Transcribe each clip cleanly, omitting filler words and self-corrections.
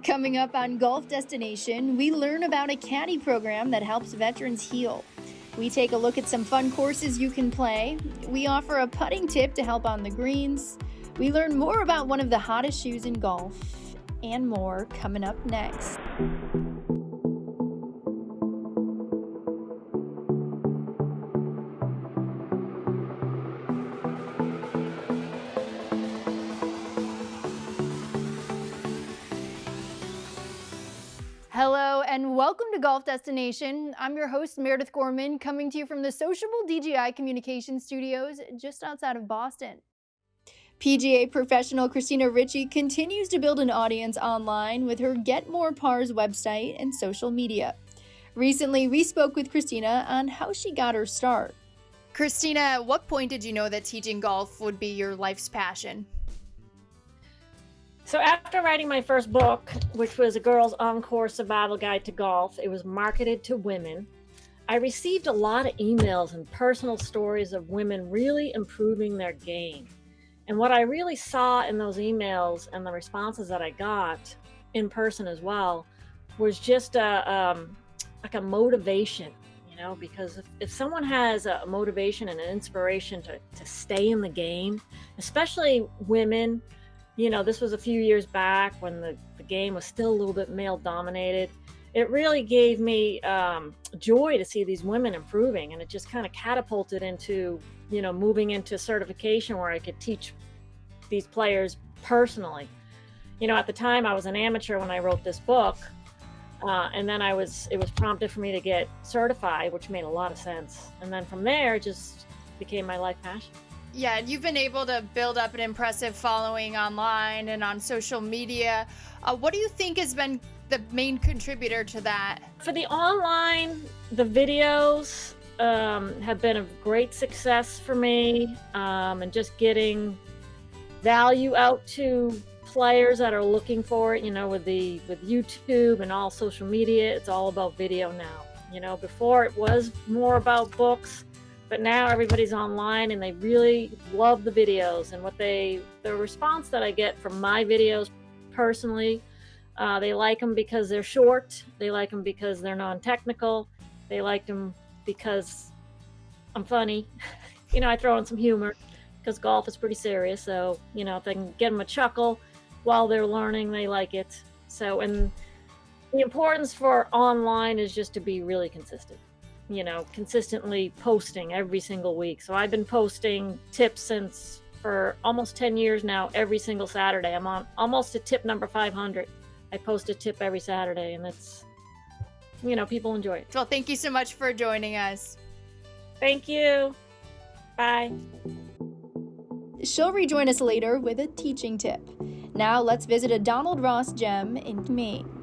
Coming up on Golf Destination, we learn about a caddy program that helps veterans heal. We take a look at some fun courses you can play. We offer a putting tip to help on the greens. We learn more about one of the hottest shoes in golf, and more coming up next. Hello and welcome to Golf Destination. I'm your host, Meredith Gorman, coming to you from the Sociable DJI Communications Studios just outside of Boston. PGA professional Christina Ritchie continues to build an audience online with her Get More Pars website and social media. Recently, we spoke with Christina on how she got her start. Christina, at what point did you know that teaching golf would be your life's passion? So after writing my first book, which was a girl's on-course survival guide to golf, it was marketed to women. I received a lot of emails and personal stories of women really improving their game. And what I really saw in those emails and the responses that I got in person as well was just like a motivation, because if someone has a motivation and an inspiration to stay in the game, especially women. This was a few years back when the game was still a little bit male dominated. It really gave me joy to see these women improving, and it just kind of catapulted into, moving into certification where I could teach these players personally. At the time I was an amateur when I wrote this book, and then it was prompted for me to get certified, which made a lot of sense. And then from there, it just became my life passion. Yeah, you've been able to build up an impressive following online and on social media. What do you think has been the main contributor to that? For the online, the videos have been a great success for me, and just getting value out to players that are looking for it. With YouTube and all social media, it's all about video now. Before it was more about books. But now everybody's online and they really love the videos, and the response that I get from my videos personally, they like them because they're short. They like them because they're non-technical. They like them because I'm funny. I throw in some humor because golf is pretty serious. So, if I can get them a chuckle while they're learning, they like it. So, and the importance for online is just to be really consistent. Consistently posting every single week. So I've been posting tips for almost 10 years now, every single Saturday. I'm on almost to tip number 500. I post a tip every Saturday, and it's, people enjoy it. Well, thank you so much for joining us. Thank you. Bye. She'll rejoin us later with a teaching tip. Now let's visit a Donald Ross gem in Maine.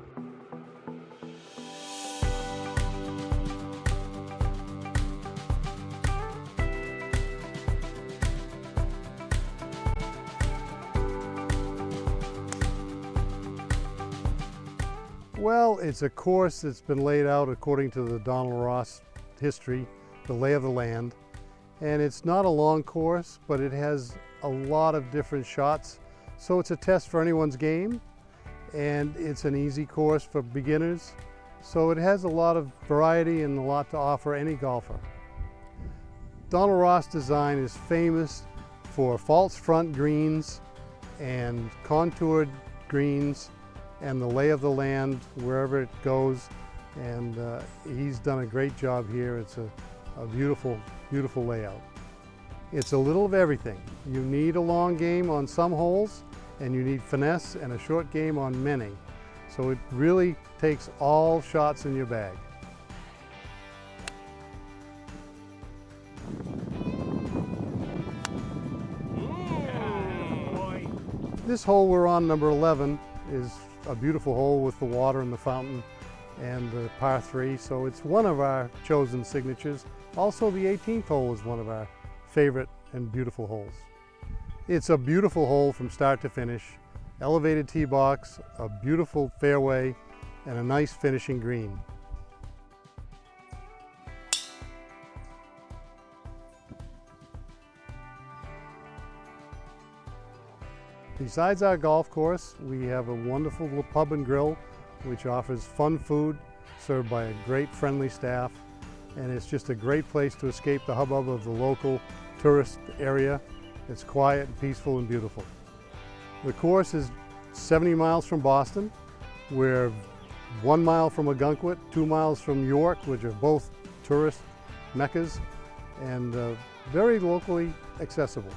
Well, it's a course that's been laid out according to the Donald Ross history, the lay of the land. And it's not a long course, but it has a lot of different shots. So it's a test for anyone's game, and it's an easy course for beginners. So it has a lot of variety and a lot to offer any golfer. Donald Ross design is famous for false front greens and contoured greens and the lay of the land wherever it goes, and he's done a great job here. It's a beautiful, beautiful layout. It's a little of everything. You need a long game on some holes, and you need finesse and a short game on many. So it really takes all shots in your bag. This hole we're on, number 11, is a beautiful hole with the water and the fountain and the par 3, so it's one of our chosen signatures. Also, the 18th hole is one of our favorite and beautiful holes. It's a beautiful hole from start to finish. Elevated tee box, a beautiful fairway, and a nice finishing green. Besides our golf course, we have a wonderful little pub and grill which offers fun food served by a great friendly staff, and it's just a great place to escape the hubbub of the local tourist area. It's quiet and peaceful and beautiful. The course is 70 miles from Boston. We're 1 mile from Ogunquit, 2 miles from York, which are both tourist meccas, and very locally accessible.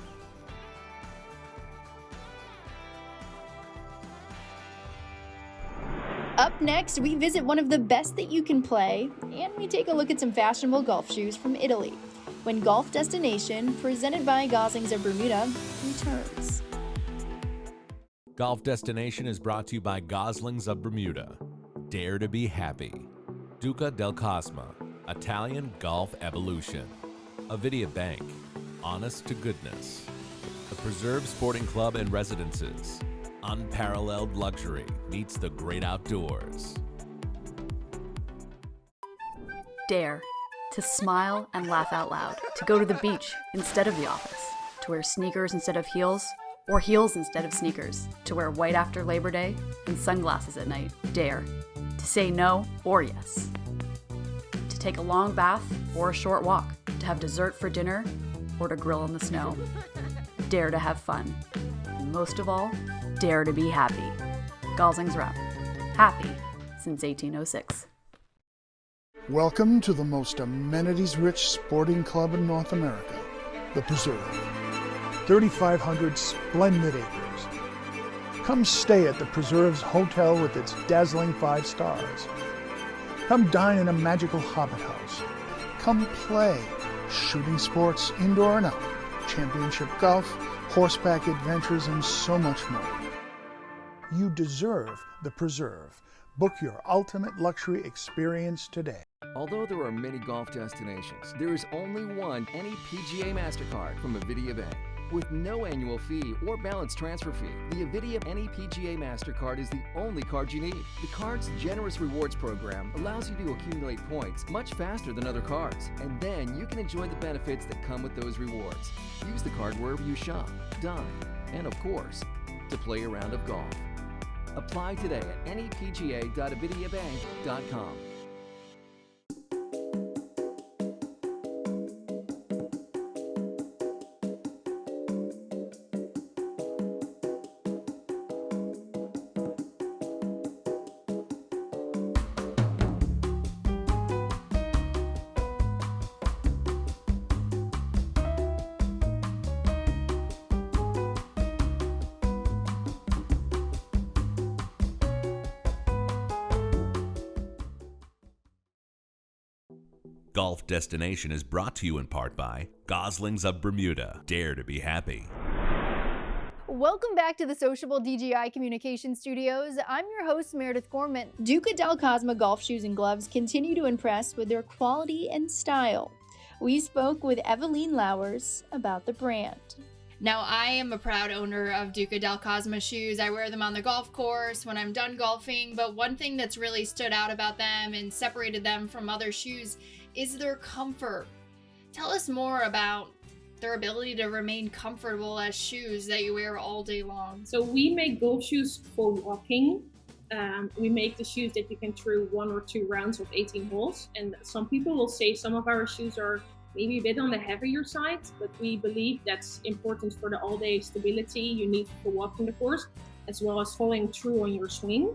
Up next, we visit one of the best that you can play, and we take a look at some fashionable golf shoes from Italy, when Golf Destination, presented by Goslings of Bermuda, returns. Golf Destination is brought to you by Goslings of Bermuda. Dare to be happy. Duca Del Cosma, Italian Golf Evolution. Avidia Bank, Honest to Goodness. The Preserve Sporting Club and Residences. Unparalleled luxury meets the great outdoors. Dare to smile and laugh out loud, to go to the beach instead of the office, to wear sneakers instead of heels, or heels instead of sneakers, to wear white after Labor Day and sunglasses at night. Dare to say no or yes, to take a long bath or a short walk, to have dessert for dinner or to grill in the snow. Dare to have fun, and most of all, dare to be happy. Goslings Rep. Happy since 1806. Welcome to the most amenities-rich sporting club in North America, the Preserve. 3,500 splendid acres. Come stay at the Preserve's hotel with its dazzling 5 stars. Come dine in a magical hobbit house. Come play shooting sports indoor and out, championship golf, horseback adventures, and so much more. You deserve the Preserve. Book your ultimate luxury experience today. Although there are many golf destinations, there is only one any PGA MasterCard from Avidia Bank. With no annual fee or balance transfer fee, the Avidia Any PGA MasterCard is the only card you need. The card's generous rewards program allows you to accumulate points much faster than other cards, and then you can enjoy the benefits that come with those rewards. Use the card wherever you shop, dine, and of course, to play a round of golf. Apply today at anypga.avidiabank.com. Golf Destination is brought to you in part by Goslings of Bermuda. Dare to be happy. Welcome back to the Sociable DGI Communication Studios. I'm your host, Meredith Gorman. Duca Del Cosma golf shoes and gloves continue to impress with their quality and style. We spoke with Eveline Lowers about the brand. Now, I am a proud owner of Duca Del Cosma shoes. I wear them on the golf course when I'm done golfing, but one thing that's really stood out about them and separated them from other shoes is their comfort. Tell us more about their ability to remain comfortable as shoes that you wear all day long. So we make golf shoes for walking. We make the shoes that you can throw 1 or 2 rounds of 18 holes. And some people will say some of our shoes are maybe a bit on the heavier side, but we believe that's important for the all-day stability you need for walking the course, as well as following through on your swing.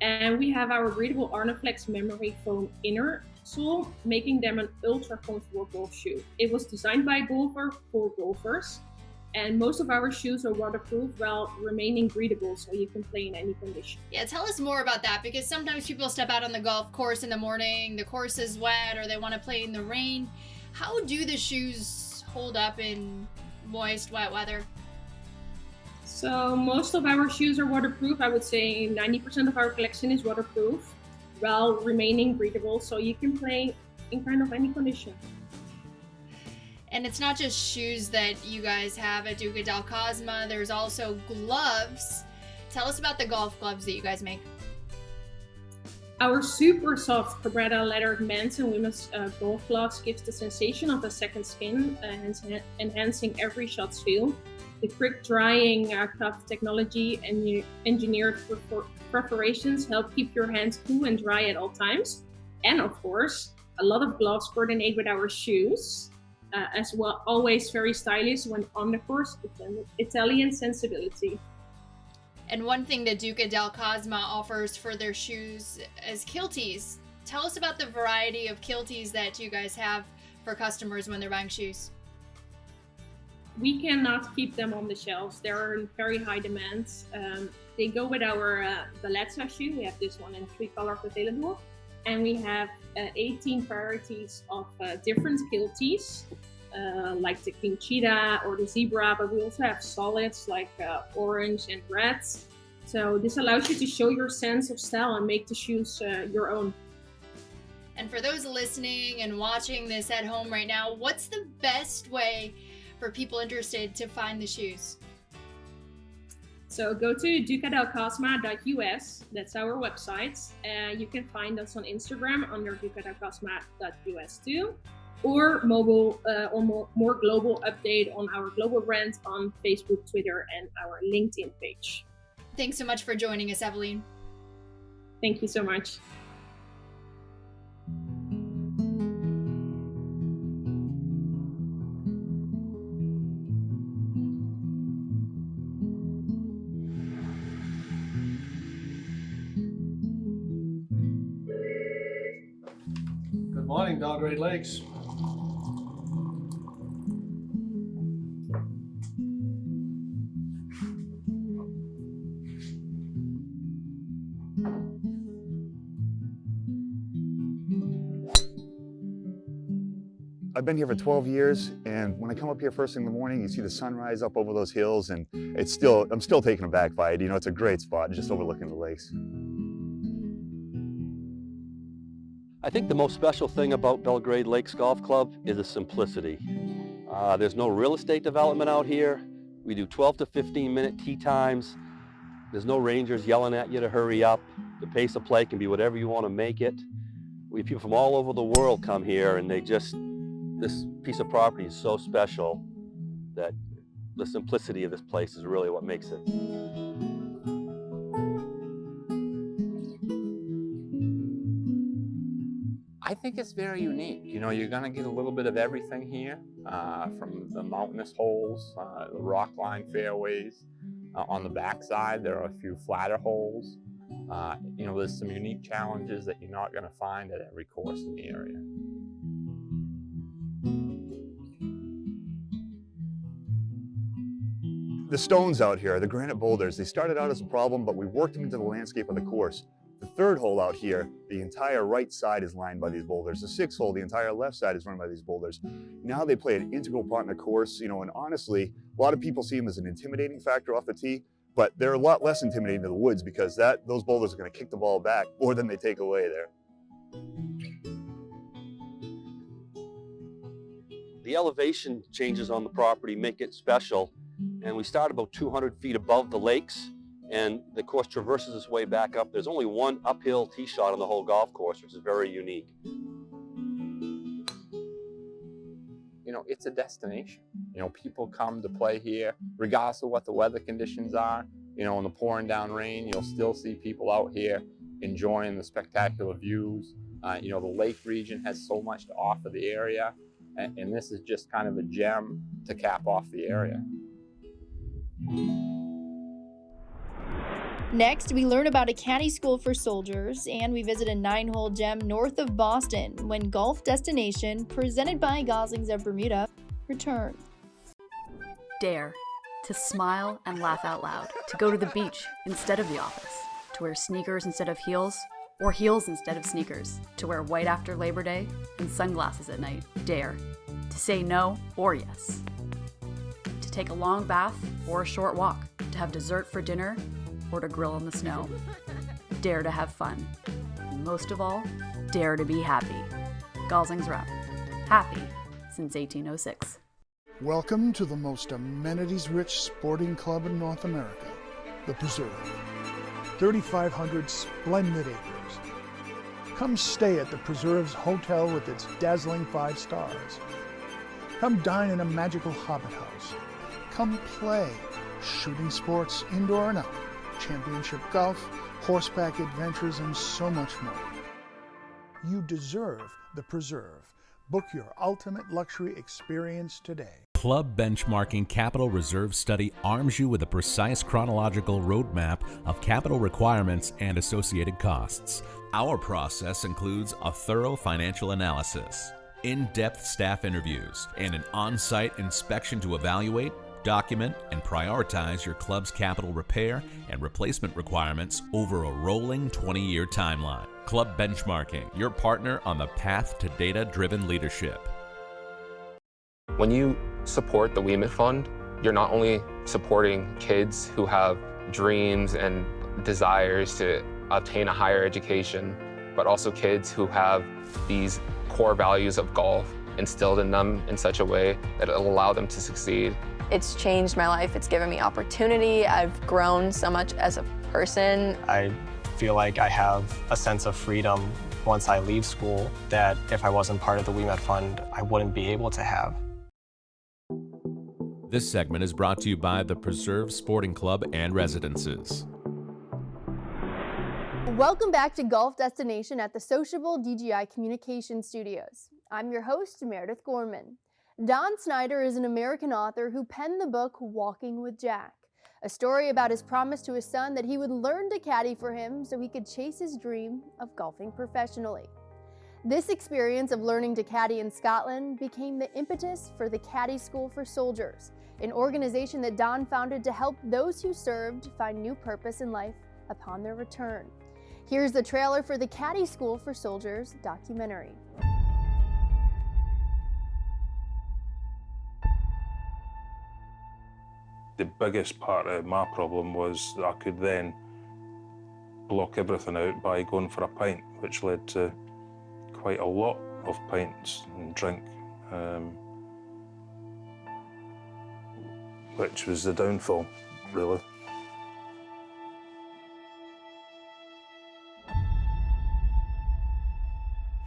And we have our breathable Arnaflex memory foam inner sole, making them an ultra comfortable golf shoe. It was designed by a golfer for golfers, and most of our shoes are waterproof while remaining breathable, so you can play in any condition. Yeah, tell us more about that, because sometimes people step out on the golf course in the morning, the course is wet, or they want to play in the rain. How do the shoes hold up in moist, wet weather? So most of our shoes are waterproof. I would say 90% of our collection is waterproof while remaining breathable, so you can play in kind of any condition. And it's not just shoes that you guys have at Duca Del Cosma, there's also gloves. Tell us about the golf gloves that you guys make. Our super soft Cabretta lettered men's and women's golf gloves gives the sensation of a second skin, enhancing every shot's feel. The quick drying cuff technology and engineered perforations help keep your hands cool and dry at all times. And of course, a lot of gloves coordinate with our shoes, as well, always very stylish when on the course, with an Italian sensibility. And one thing that Duca Del Cosma offers for their shoes is kilties. Tell us about the variety of kilties that you guys have for customers when they're buying shoes. We cannot keep them on the shelves. They're in very high demand. They go with our Bellezza shoe. We have this one in 3 colors available. And we have 18 varieties of different kilties, like the King Cheetah or the Zebra, but we also have solids like orange and red. So this allows you to show your sense of style and make the shoes your own. And for those listening and watching this at home right now, what's the best way for people interested to find the shoes? So go to ducadelcosma.us, that's our website. You can find us on Instagram under ducadelcosma.us too, or mobile or more global update on our global brand on Facebook, Twitter, and our LinkedIn page. Thanks so much for joining us, Evelyn. Thank you so much. Good morning, Belgrade Lakes. I've been here for 12 years, and when I come up here first thing in the morning, you see the sunrise up over those hills, and I'm still taken aback by it. You know, it's a great spot just overlooking the lakes. I think the most special thing about Belgrade Lakes Golf Club is the simplicity. There's no real estate development out here. We do 12 to 15 minute tee times. There's no rangers yelling at you to hurry up. The pace of play can be whatever you want to make it. We have people from all over the world come here, and this piece of property is so special that the simplicity of this place is really what makes it. I think it's very unique. You know, you're going to get a little bit of everything here, from the mountainous holes, the rock line fairways. On the backside, there are a few flatter holes. You know, there's some unique challenges that you're not going to find at every course in the area. The stones out here, the granite boulders, they started out as a problem, but we worked them into the landscape of the course. The third hole out here, the entire right side is lined by these boulders. The sixth hole, the entire left side is run by these boulders. Now they play an integral part in the course, you know, and honestly, a lot of people see them as an intimidating factor off the tee, but they're a lot less intimidating to the woods because those boulders are going to kick the ball back more than they take away there. The elevation changes on the property make it special, and we start about 200 feet above the lakes, and the course traverses its way back up. There's only one uphill tee shot on the whole golf course, which is very unique. You know, it's a destination. You know, people come to play here regardless of what the weather conditions are. You know, in the pouring down rain, you'll still see people out here enjoying the spectacular views. You know, the lake region has so much to offer the area, and this is just kind of a gem to cap off the area. Next, we learn about a caddy school for soldiers, and we visit a 9-hole gem north of Boston when Golf Destination, presented by Goslings of Bermuda, returns. Dare to smile and laugh out loud, to go to the beach instead of the office, to wear sneakers instead of heels, or heels instead of sneakers, to wear white after Labor Day and sunglasses at night. Dare to say no or yes, to take a long bath or a short walk, to have dessert for dinner or to grill in the snow. Dare to have fun. And most of all, dare to be happy. Goslings Rep. Happy since 1806. Welcome to the most amenities-rich sporting club in North America, the Preserve. 3,500 splendid acres. Come stay at the Preserve's hotel with its dazzling 5 stars. Come dine in a magical Hobbit house. Come play shooting sports indoor and out, championship golf, horseback adventures, and so much more. You deserve the Preserve. Book your ultimate luxury experience today. Club Benchmarking Capital Reserve Study arms you with a precise chronological roadmap of capital requirements and associated costs. Our process includes a thorough financial analysis, in-depth staff interviews, and an on-site inspection to evaluate, document, and prioritize your club's capital repair and replacement requirements over a rolling 20-year timeline. Club Benchmarking, your partner on the path to data-driven leadership. When you support the Weemet Fund, you're not only supporting kids who have dreams and desires to obtain a higher education, but also kids who have these core values of golf instilled in them in such a way that it'll allow them to succeed. It's changed my life. It's given me opportunity. I've grown so much as a person. I feel like I have a sense of freedom once I leave school that if I wasn't part of the Weemet Fund, I wouldn't be able to have. This segment is brought to you by the Preserve Sporting Club and Residences. Welcome back to Golf Destination at the Sociable DGI Communication Studios. I'm your host, Meredith Gorman. Don Snyder is an American author who penned the book Walking with Jack, a story about his promise to his son that he would learn to caddy for him so he could chase his dream of golfing professionally. This experience of learning to caddy in Scotland became the impetus for the Caddy School for Soldiers, an organization that Don founded to help those who served find new purpose in life upon their return. Here's the trailer for the Caddy School for Soldiers documentary. The biggest part of my problem was that I could then block everything out by going for a pint, which led to quite a lot of pints and drink, which was the downfall, really.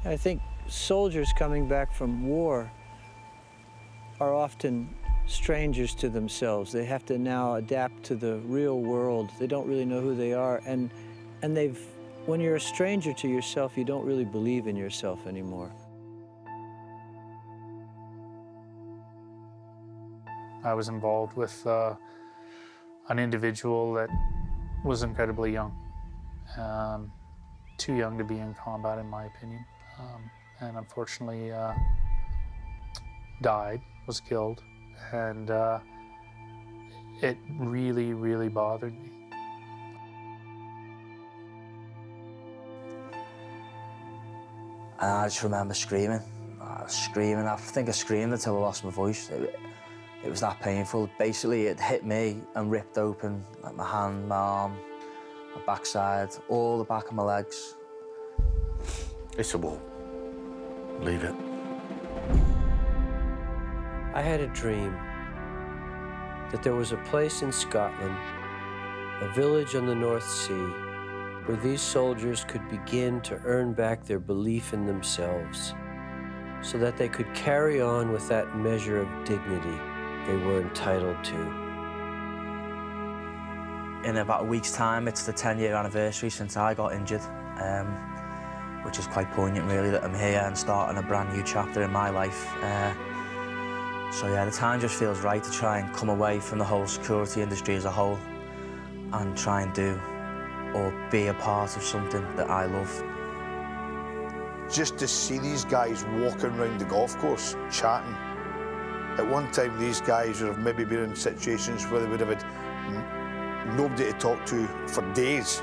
I think soldiers coming back from war are often strangers to themselves. They have to now adapt to the real world. They don't really know who they are, and when you're a stranger to yourself, you don't really believe in yourself anymore. I was involved with an individual that was incredibly young, too young to be in combat, in my opinion, and unfortunately died, was killed. And it really, really bothered me. And I just remember screaming. I think I screamed until I lost my voice. It was that painful. Basically, it hit me and ripped open like my hand, my arm, my backside, all the back of my legs. It's a wall. Leave it. I had a dream that there was a place in Scotland, a village on the North Sea, where these soldiers could begin to earn back their belief in themselves, so that they could carry on with that measure of dignity they were entitled to. In about a week's time, it's the 10-year anniversary since I got injured, which is quite poignant, really, that I'm here and starting a brand new chapter in my life. So yeah, the time just feels right to try and come away from the whole security industry as a whole and try and do or be a part of something that I love. Just to see these guys walking around the golf course, chatting. At one time, these guys would have maybe been in situations where they would have had nobody to talk to for days.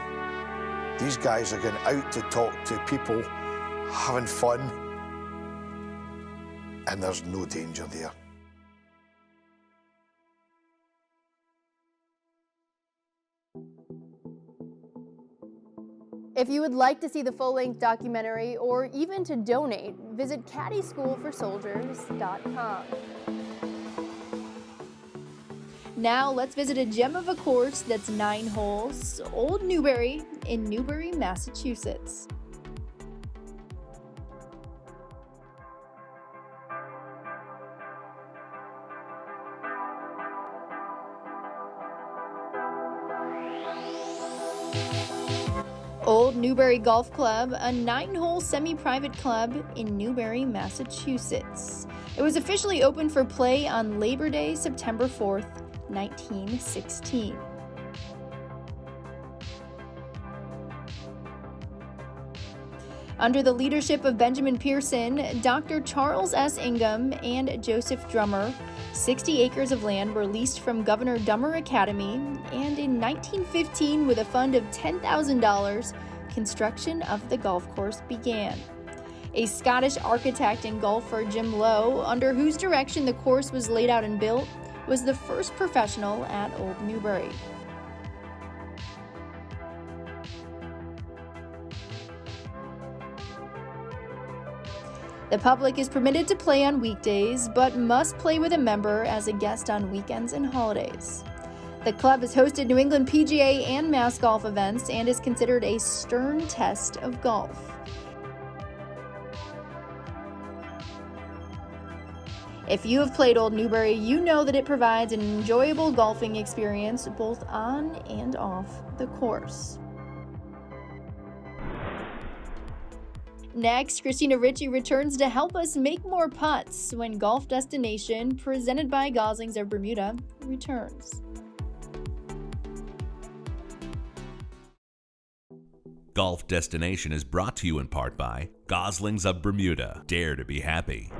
These guys are going out to talk to people, having fun, and there's no danger there. If you would like to see the full-length documentary or even to donate, visit caddyschoolforsoldiers.com. Now let's visit a gem of a course that's 9 holes, Old Newbury in Newbury, Massachusetts. Newbury Golf Club, a 9-hole semi-private club in Newbury, Massachusetts. It was officially opened for play on Labor Day, September 4th, 1916. Under the leadership of Benjamin Pearson, Dr. Charles S. Ingham, and Joseph Drummer, 60 acres of land were leased from Governor Dummer Academy, and in 1915, with a fund of $10,000, construction of the golf course began. A Scottish architect and golfer, Jim Lowe, under whose direction the course was laid out and built, was the first professional at Old Newbury. The public is permitted to play on weekdays, but must play with a member as a guest on weekends and holidays. The club has hosted New England PGA and Mass Golf events and is considered a stern test of golf. If you have played Old Newbury, you know that it provides an enjoyable golfing experience both on and off the course. Next, Christina Ritchie returns to help us make more putts when Golf Destination, presented by Goslings of Bermuda, returns. Golf Destination is brought to you in part by Goslings of Bermuda. Dare to be happy.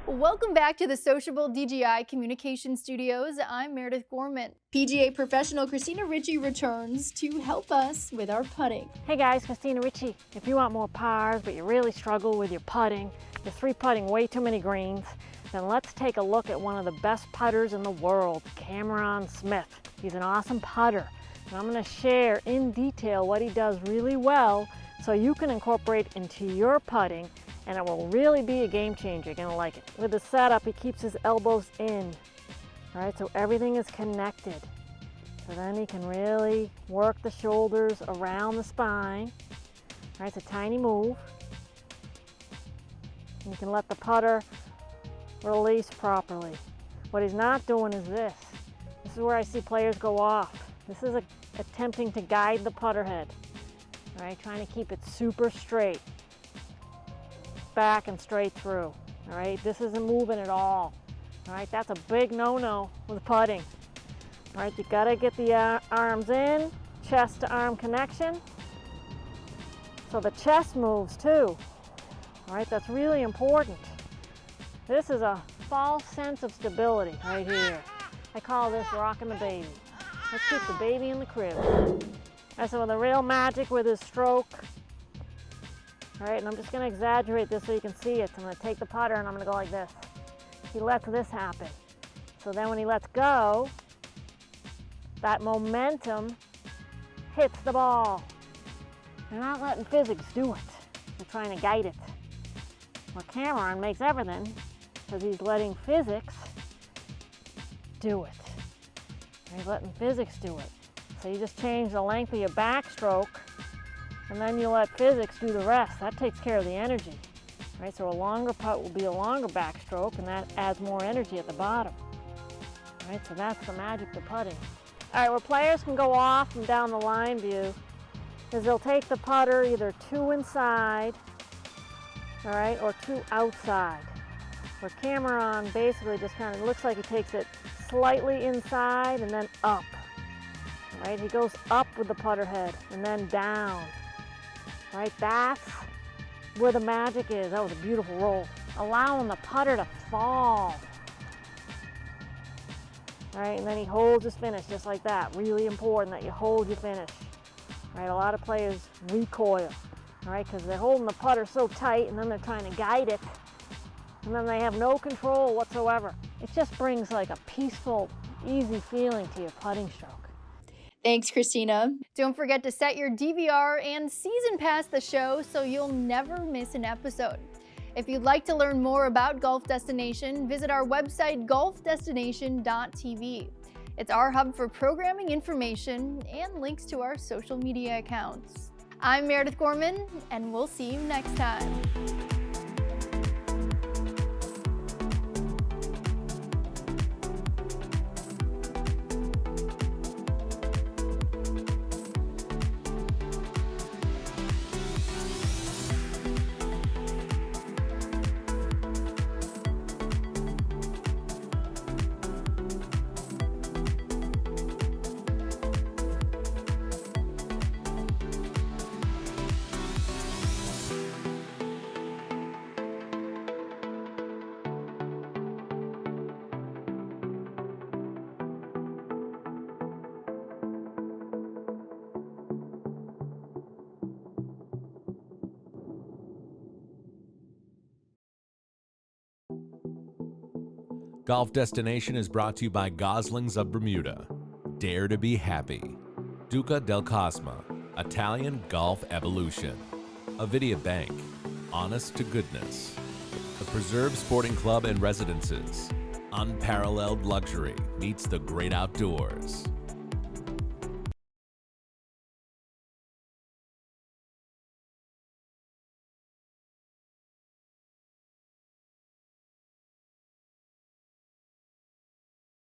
Welcome back to the Sociable DJI Communication Studios. I'm Meredith Gorman. PGA professional Christina Ritchie returns to help us with our putting. Hey guys, Christina Ritchie. If you want more pars, but you really struggle with your putting, you're three-putting way too many greens, then let's take a look at one of the best putters in the world, Cameron Smith. He's an awesome putter, and I'm going to share in detail what he does really well so you can incorporate into your putting, and it will really be a game changer. You're gonna like it. With the setup, he keeps his elbows in, all right, so everything is connected. So then he can really work the shoulders around the spine. All right, it's a tiny move. And you can let the putter release properly. What he's not doing is this. This is where I see players go off. This is attempting to guide the putter head, all right, trying to keep it super straight. Back and straight through, all right? This isn't moving at all right? That's a big no-no with putting, all right? You gotta get the arms in, chest to arm connection, so the chest moves too, all right? That's really important. This is a false sense of stability right here. I call this rocking the baby. Let's keep the baby in the crib. All right, so the real magic with his stroke. All right, and I'm just gonna exaggerate this so you can see it. So I'm gonna take the putter and I'm gonna go like this. He lets this happen. So then when he lets go, that momentum hits the ball. They're not letting physics do it. They're trying to guide it. Well, Cameron makes everything because he's letting physics do it. He's letting physics do it. So you just change the length of your backstroke and then you let physics do the rest. That takes care of the energy. Right? So a longer putt will be a longer backstroke and that adds more energy at the bottom. Right? So that's the magic to putting. All right, where players can go off from down the line view is they'll take the putter either two inside, all right, or two outside. Where Cameron basically just kind of looks like he takes it slightly inside and then up. All right, he goes up with the putter head and then down. All right, that's where the magic is. That was a beautiful roll. Allowing the putter to fall. All right, and then he holds his finish just like that. Really important that you hold your finish. All right, a lot of players recoil, all right, because they're holding the putter so tight and then they're trying to guide it, and then they have no control whatsoever. It just brings like a peaceful, easy feeling to your putting stroke. Thanks, Christina. Don't forget to set your DVR and season pass the show so you'll never miss an episode. If you'd like to learn more about Golf Destination, visit our website, golfdestination.tv. It's our hub for programming information and links to our social media accounts. I'm Meredith Gorman, and we'll see you next time. Golf Destination is brought to you by Goslings of Bermuda. Dare to be happy. Duca Del Cosma, Italian Golf Evolution. Avidia Bank, honest to goodness. The Preserve Sporting Club and Residences. Unparalleled luxury meets the great outdoors.